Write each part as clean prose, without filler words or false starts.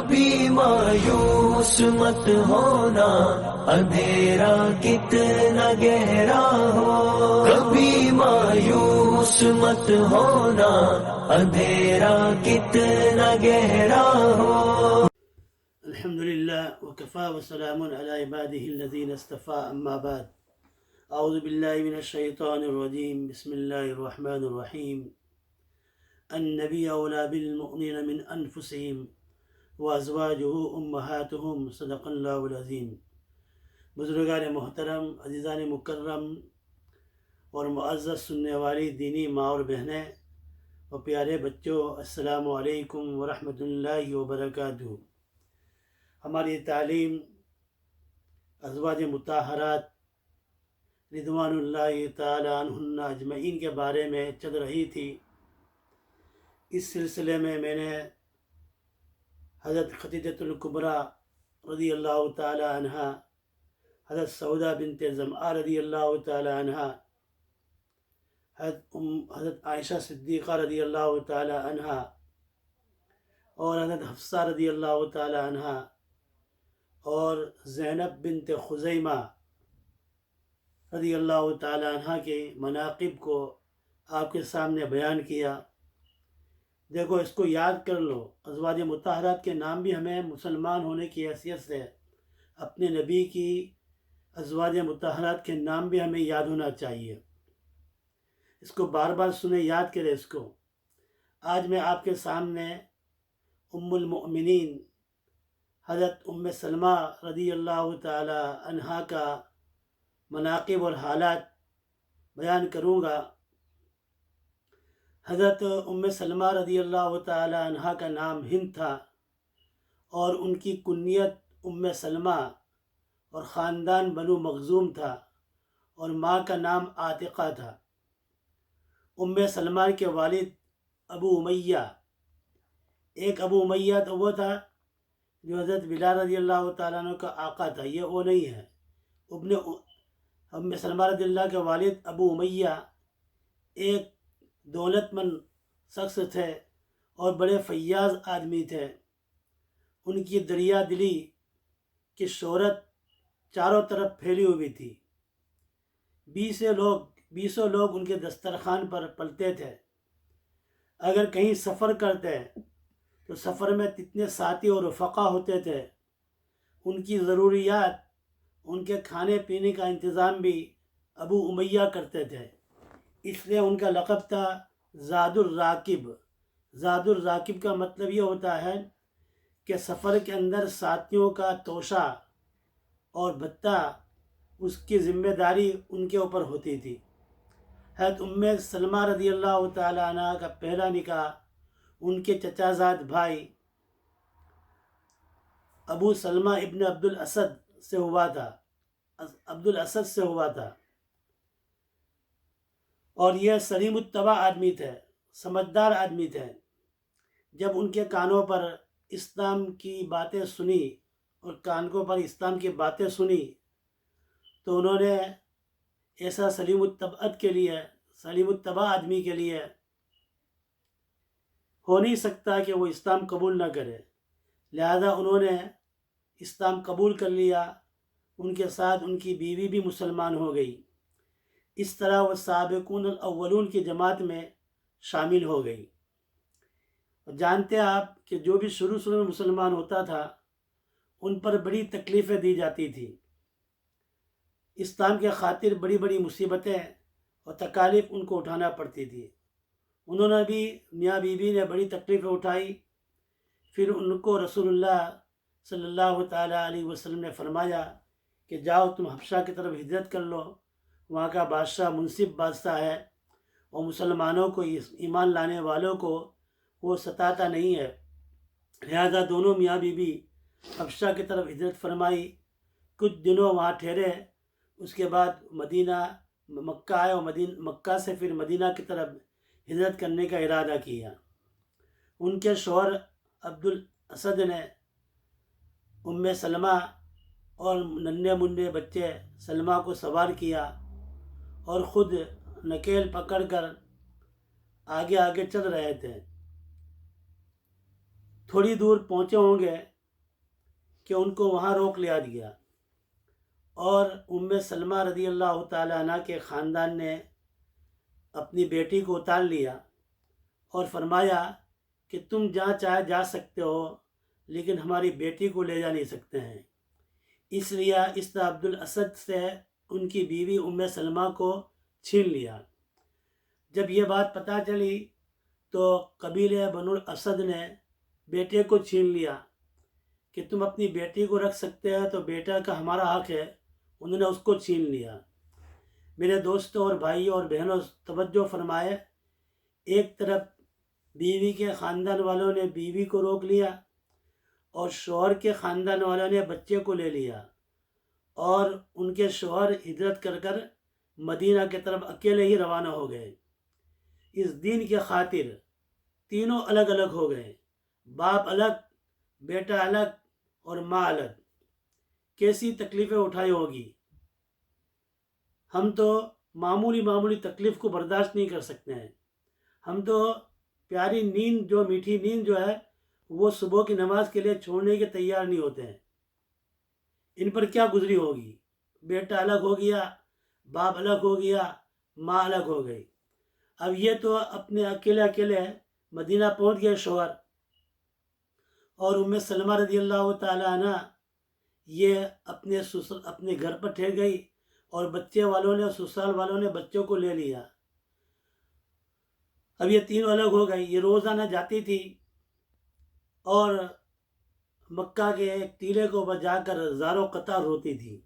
کبھی مایوس مت ہونا، اندھیرا کتنا گہرا ہو، کبھی مایوس مت ہونا، اندھیرا کتنا گہرا ہو۔ الحمدللہ وکفا وسلام علی عبادہ الذین اصطفیٰ، اما بعد، اعوذ باللہ من الشیطان الرجیم، بسم اللہ الرحمن الرحیم۔ النبی اولی بالمؤمنین من انفسہم وازواجہ امہاتہم، صدق اللہ العظیم۔ بزرگان محترم، عزیزان مکرم اور معزز سننے والی دینی ماں اور بہنیں اور پیارے بچوں، السلام علیکم ورحمۃ اللہ وبرکاتہ۔ ہماری تعلیم ازواج مطہرات رضوان اللہ تعالی عنہن اجمعین کے بارے میں چل رہی تھی۔ اس سلسلے میں نے حضرت خدیجۃ الکبریٰ رضی اللہ تعالی عنہ، حضرت سودہ بنت زمعہ رضی اللہ تعالی عنہ، حضرت عائشہ صدیقہ رضی اللہ تعالی عنہ اور حضرت حفصہ رضی اللہ تعالی عنہ اور زینب بنت خزیمہ رضی اللہ تعالی عنہ کے مناقب کو آپ کے سامنے بیان کیا۔ دیکھو، اس کو یاد کر لو، ازواج مطہرات کے نام بھی ہمیں مسلمان ہونے کی حیثیت سے اپنے نبی کی ازواج مطہرات کے نام بھی ہمیں یاد ہونا چاہیے۔ اس کو بار بار سنیں، یاد کریں اس کو۔ آج میں آپ کے سامنے ام المؤمنین حضرت ام سلمہ رضی اللہ تعالی عنہا کا مناقب اور حالات بیان کروں گا۔ حضرت ام سلمہ رضی اللہ تعالی عنہا کا نام ہند تھا اور ان کی کنیت ام سلمہ اور خاندان بنو مخزوم تھا اور ماں کا نام عاتقہ تھا۔ ام سلمہ کے والد ابو امیہ، ایک ابو امیہ تو وہ تھا جو حضرت بلال رضی اللہ تعالیٰ عنہ کا آقا تھا، یہ وہ نہیں ہے۔ ابن ام سلمہ رضی اللہ کے والد ابو امیہ ایک دولت مند شخص تھے اور بڑے فیاض آدمی تھے۔ ان کی دریا دلی کی شہرت چاروں طرف پھیلی ہوئی تھی۔ بیسوں لوگ ان کے دسترخوان پر پلتے تھے۔ اگر کہیں سفر کرتے تو سفر میں کتنے ساتھی اور رفقا ہوتے تھے۔ ان کی ضروریات، ان کے کھانے پینے کا انتظام بھی ابو امیہ کرتے تھے، اس لیے ان کا لقب تھا زاد الراکب۔ زاد الراکب کا مطلب یہ ہوتا ہے کہ سفر کے اندر ساتھیوں کا توشہ اور بھتہ، اس کی ذمہ داری ان کے اوپر ہوتی تھی۔ حضرت ام سلمہ رضی اللہ تعالی عنہ کا پہلا نکاح ان کے چچا زاد بھائی ابو سلمہ ابن عبد الاسد سے ہوا تھا، اور یہ سلیم الطبع آدمی تھے، سمجھدار آدمی تھے۔ جب ان کے کانوں پر اسلام کی باتیں سنی اور کانوں پر اسلام کی باتیں سنی تو انہوں نے ایسا سلیم الطبع آدمی کے لیے ہو نہیں سکتا کہ وہ اسلام قبول نہ کرے، لہذا انہوں نے اسلام قبول کر لیا۔ ان کے ساتھ ان کی بیوی بھی مسلمان ہو گئی۔ اس طرح وہ سابقون الاولون کی جماعت میں شامل ہو گئی۔ جانتے ہیں آپ کہ جو بھی شروع میں مسلمان ہوتا تھا ان پر بڑی تکلیفیں دی جاتی تھی۔ اسلام کے خاطر بڑی بڑی مصیبتیں اور تکالیف ان کو اٹھانا پڑتی تھی۔ انہوں نے بھی، میاں بیوی نے بڑی تکلیفیں اٹھائی۔ پھر ان کو رسول اللہ صلی اللہ تعالیٰ علیہ وسلم نے فرمایا کہ جاؤ تم حبشہ کی طرف ہجرت کر لو، وہاں کا بادشاہ منصف بادشاہ ہے اور مسلمانوں کو، ایمان لانے والوں کو وہ ستاتا نہیں ہے۔ لہذا دونوں میاں بیوی حبشہ کی طرف ہجرت فرمائی، کچھ دنوں وہاں ٹھہرے، اس کے بعد مکہ آئے اور مکہ سے پھر مدینہ کی طرف ہجرت کرنے کا ارادہ کیا۔ ان کے شوہر عبد الاسد نے ام سلمہ اور ننھے منھے بچے سلمہ کو سوار کیا اور خود نکیل پکڑ کر آگے چل رہے تھے۔ تھوڑی دور پہنچے ہوں گے کہ ان کو وہاں روک لیا گیا، اور سلمہ رضی اللہ تعالیٰ عنہ کے خاندان نے اپنی بیٹی کو اتار لیا اور فرمایا کہ تم جہاں چاہے جا سکتے ہو، لیکن ہماری بیٹی کو لے جا نہیں سکتے ہیں۔ اس لیے اس طرح عبد الاسد سے ان کی بیوی سلمہ کو چھین لیا۔ جب یہ بات پتہ چلی تو قبیلہ بنو الاسد نے بیٹے کو چھین لیا کہ تم اپنی بیٹی کو رکھ سکتے ہیں تو بیٹا کا ہمارا حق ہے، انہوں نے اس کو چھین لیا۔ میرے دوستوں اور بھائیوں اور بہنوں، توجہ فرمائے، ایک طرف بیوی کے خاندان والوں نے بیوی کو روک لیا، اور شوہر کے خاندان والوں نے بچے کو لے لیا، اور ان کے شوہر ہجرت کر مدینہ کی طرف اکیلے ہی روانہ ہو گئے۔ اس دین کے خاطر تینوں الگ الگ ہو گئے، باپ الگ، بیٹا الگ اور ماں الگ۔ کیسی تکلیفیں اٹھائی ہوگی۔ ہم تو معمولی تکلیف کو برداشت نہیں کر سکتے ہیں۔ ہم تو پیاری نیند، جو میٹھی نیند جو ہے، وہ صبح کی نماز کے لیے چھوڑنے کے تیار نہیں ہوتے ہیں۔ ان پر کیا گزری ہوگی؟ بیٹا الگ ہو گیا، باپ الگ ہو گیا، ماں الگ ہو گئی۔ اب یہ تو اپنے اکیلے مدینہ پہنچ گئے شوہر، اور سلمہ رضی اللہ تعالیٰ عنہ یہ اپنے گھر پر ٹھہر گئی، اور بچے والوں نے، سسرال والوں نے بچوں کو لے لیا۔ اب یہ تینوں الگ ہو گئی۔ یہ روزانہ جاتی تھی اور مکہ کے ایک ٹیلے کو بجا کر زاروں قطار روتی تھی۔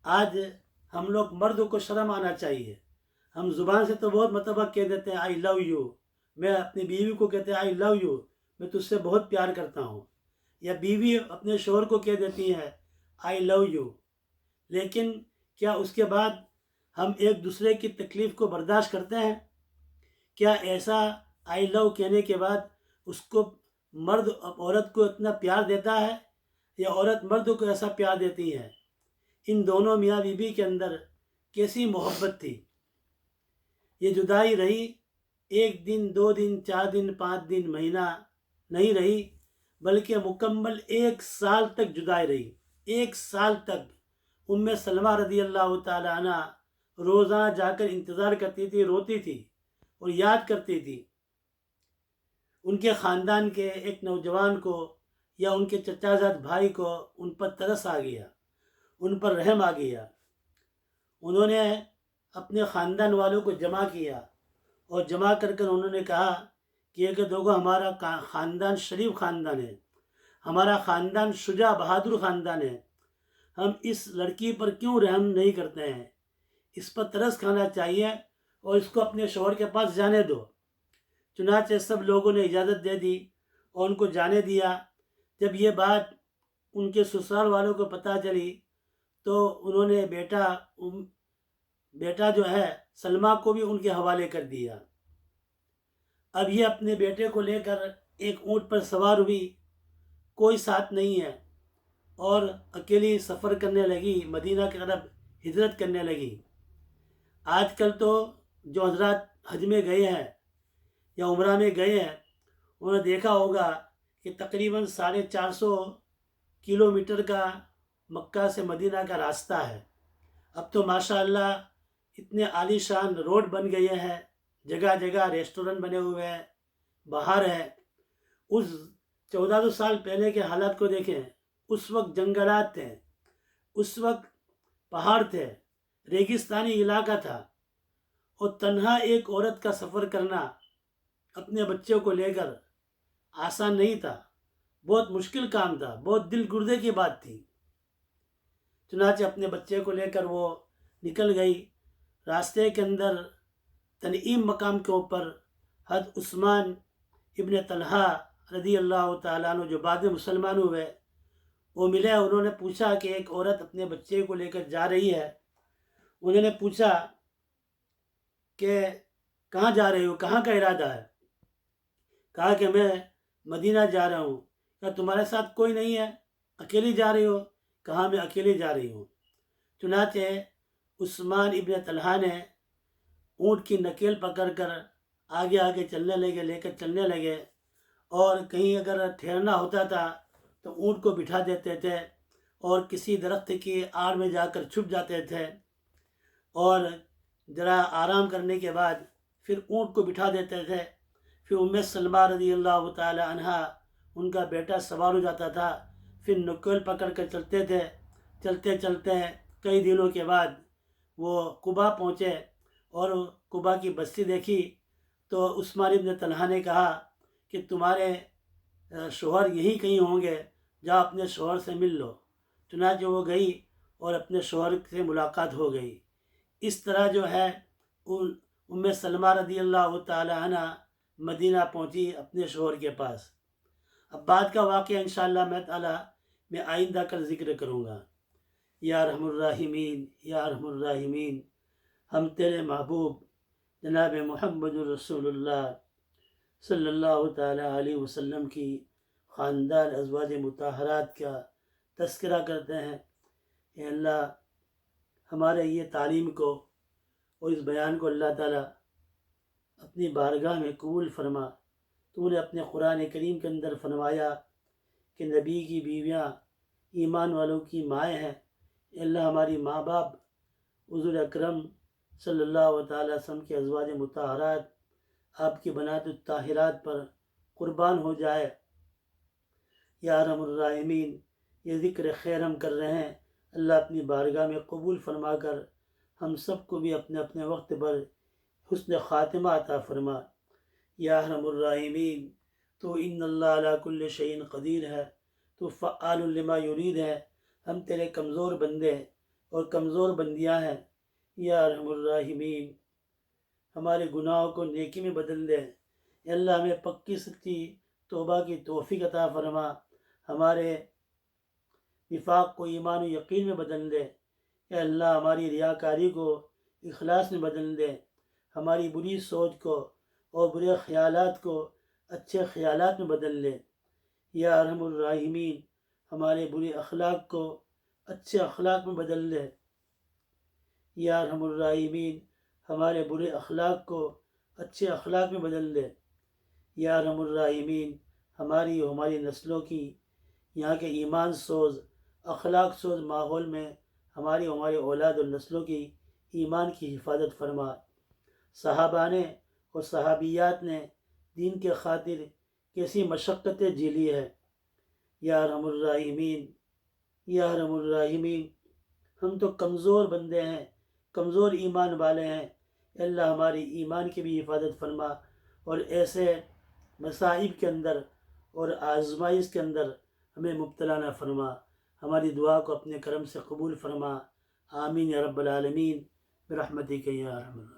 آج ہم لوگ مرد کو شرم آنا چاہیے۔ ہم زبان سے تو بہت مرتبہ کہہ دیتے ہیں آئی لو یو، میں اپنی بیوی کو کہتے ہیں آئی لو یو، میں تجھ سے بہت پیار کرتا ہوں، یا بیوی اپنے شوہر کو کہہ دیتی ہے آئی لو یو، لیکن کیا اس کے بعد ہم ایک دوسرے کی تکلیف کو برداشت کرتے ہیں؟ کیا ایسا آئی لو کہنے کے بعد اس کو مرد عورت کو اتنا پیار دیتا ہے، یا عورت مرد کو ایسا پیار دیتی ہے؟ ان دونوں میاں بیوی کے اندر کیسی محبت تھی۔ یہ جدائی رہی 1 دن 2 دن 4 دن 5 دن مہینہ نہیں رہی، بلکہ مکمل 1 سال تک جدائی رہی۔ 1 سال تک سلمہ رضی اللہ تعالی عنہ روزانہ جا کر انتظار کرتی تھی، روتی تھی اور یاد کرتی تھی۔ ان کے خاندان کے ایک نوجوان کو یا ان کے چچا زاد بھائی کو ان پر ترس آ گیا، ان پر رحم آ گیا۔ انہوں نے اپنے خاندان والوں کو جمع کیا، اور جمع کر انہوں نے کہا کہ دیکھو، ہمارا خاندان شریف خاندان ہے، ہمارا خاندان شجاع بہادر خاندان ہے، ہم اس لڑکی پر کیوں رحم نہیں کرتے ہیں؟ اس پر ترس کھانا چاہیے اور اس کو اپنے شوہر کے پاس جانے دو۔ چنانچہ سب لوگوں نے اجازت دے دی اور ان کو جانے دیا۔ جب یہ بات ان کے سسرال والوں کو پتہ چلی تو انہوں نے بیٹا جو ہے سلمہ کو بھی ان کے حوالے کر دیا۔ اب یہ اپنے بیٹے کو لے کر ایک اونٹ پر سوار ہوئی، کوئی ساتھ نہیں ہے، اور اکیلی سفر کرنے لگی، مدینہ کی طرف ہجرت کرنے لگی۔ آج کل تو جو حضرات حج میں گئے ہیں یا عمرہ میں گئے ہیں، انہوں نے دیکھا ہوگا کہ تقریباً 450 کلومیٹر کا مکہ سے مدینہ کا راستہ ہے۔ اب تو ماشاءاللہ اتنے عالی شان روڈ بن گئے ہیں، جگہ جگہ ریسٹورنٹ بنے ہوئے ہیں، باہر ہے۔ اس 1400 سال پہلے کے حالات کو دیکھیں، اس وقت جنگلات تھے، اس وقت پہاڑ تھے، ریگستانی علاقہ تھا، اور تنہا ایک عورت کا سفر کرنا اپنے بچوں کو لے کر آسان نہیں تھا، بہت مشکل کام تھا، بہت دل گردے کی بات تھی۔ چنانچہ اپنے بچے کو لے کر وہ نکل گئی۔ راستے کے اندر تنعیم مقام کے اوپر حضرت عثمان ابن طلحہ رضی اللہ تعالیٰ عنہ، جو بعد میں مسلمان ہوئے، وہ ملے۔ انہوں نے پوچھا کہ ایک عورت اپنے بچے کو لے کر جا رہی ہے۔ انہوں نے پوچھا کہ کہاں جا رہی ہو، کہاں کا ارادہ ہے؟ کہا کہ میں مدینہ جا رہا ہوں۔ کہا تمہارے ساتھ کوئی نہیں ہے، اکیلی جا رہی ہو؟ کہا میں اکیلی جا رہی ہوں۔ چنانچہ عثمان ابن طلحہ نے اونٹ کی نکیل پکڑ کر آگے آگے چلنے لگے، لے کر چلنے لگے، اور کہیں اگر ٹھہرنا ہوتا تھا تو اونٹ کو بٹھا دیتے تھے اور کسی درخت کی آڑ میں جا کر چھپ جاتے تھے، اور ذرا آرام کرنے کے بعد پھر اونٹ کو بٹھا دیتے تھے۔ پھر ام سلمہ رضی اللہ تعالی عنہا، ان کا بیٹا سوار ہو جاتا تھا، پھر نکول پکڑ کر چلتے تھے۔ چلتے چلتے کئی دنوں کے بعد وہ قبا پہنچے اور قبا کی بستی دیکھی تو عثمان بن طلحہ نے کہا کہ تمہارے شوہر یہیں کہیں ہوں گے، جا اپنے شوہر سے مل لو۔ چنانچہ وہ گئی اور اپنے شوہر سے ملاقات ہو گئی۔ اس طرح جو ہے ام سلمہ رضی اللہ تعالی عنہ مدینہ پہنچی اپنے شوہر کے پاس۔ اب بعد کا واقعہ انشاءاللہ میں آئندہ کل ذکر کروں گا۔ یا ارحم الراحمین، یا ارحم الراحمین، ہم تیرے محبوب جناب محمد رسول اللہ صلی اللہ تعالی علیہ وسلم کی خاندان ازواج مطہرات کا تذکرہ کرتے ہیں۔ اے اللہ، ہمارے یہ تعلیم کو اور اس بیان کو اللہ تعالیٰ اپنی بارگاہ میں قبول فرما۔ تو نے اپنے قرآن کریم کے اندر فرمایا کہ نبی کی بیویاں ایمان والوں کی مائیں ہیں۔ اے اللہ، ہماری ماں باپ حضور اکرم صلی اللہ تعالی وسلم کے ازواج مطہرات، آپ کی بنات الطاہرات پر قربان ہو جائے۔ یا ارحم الراحمین، یہ ذکر خیر ہم کر رہے ہیں، اللہ اپنی بارگاہ میں قبول فرما کر ہم سب کو بھی اپنے اپنے وقت پر حسن خاتمہ عطا فرما۔ یا ارحم الراحمین، تو ان اللہ علی کل شیء قدیر ہے، تو فعال لما یرید ہے۔ ہم تیرے کمزور بندے اور کمزور بندیاں ہیں۔ یا ارحم الراحمین، ہمارے گناہوں کو نیکی میں بدل دے۔ اے اللہ، ہمیں پکی سچی توبہ کی توفیق عطا فرما، ہمارے نفاق کو ایمان و یقین میں بدل دے۔ اے اللہ، ہماری ریاکاری کو اخلاص میں بدل دے، ہماری بری سوچ کو اور برے خیالات کو اچھے خیالات میں بدل دے۔ یا ارحم الراحمین، ہمارے برے اخلاق کو اچھے اخلاق میں بدل دے۔ یا ارحم الراحمین، ہمارے برے اخلاق کو اچھے اخلاق میں بدل دے۔ یا ارحم الراحمین، ہماری و ہماری نسلوں کی یہاں کے ایمان سوز، اخلاق سوز ماحول میں ہماری و ہماری اولاد اور نسلوں کی ایمان کی حفاظت فرما۔ صحابہ نے اور صحابیات نے دین کے خاطر کیسی مشقتیں جھیلی ہے۔ یا ارحم الراحمین، یا ارحم الراحمین، ہم تو کمزور بندے ہیں، کمزور ایمان والے ہیں۔ اے اللہ، ہماری ایمان کی بھی حفاظت فرما اور ایسے مصائب کے اندر اور آزمائش کے اندر ہمیں مبتلا نہ فرما۔ ہماری دعا کو اپنے کرم سے قبول فرما۔ آمین یا رب العالمین، برحمتک یا ارحم الراحمین۔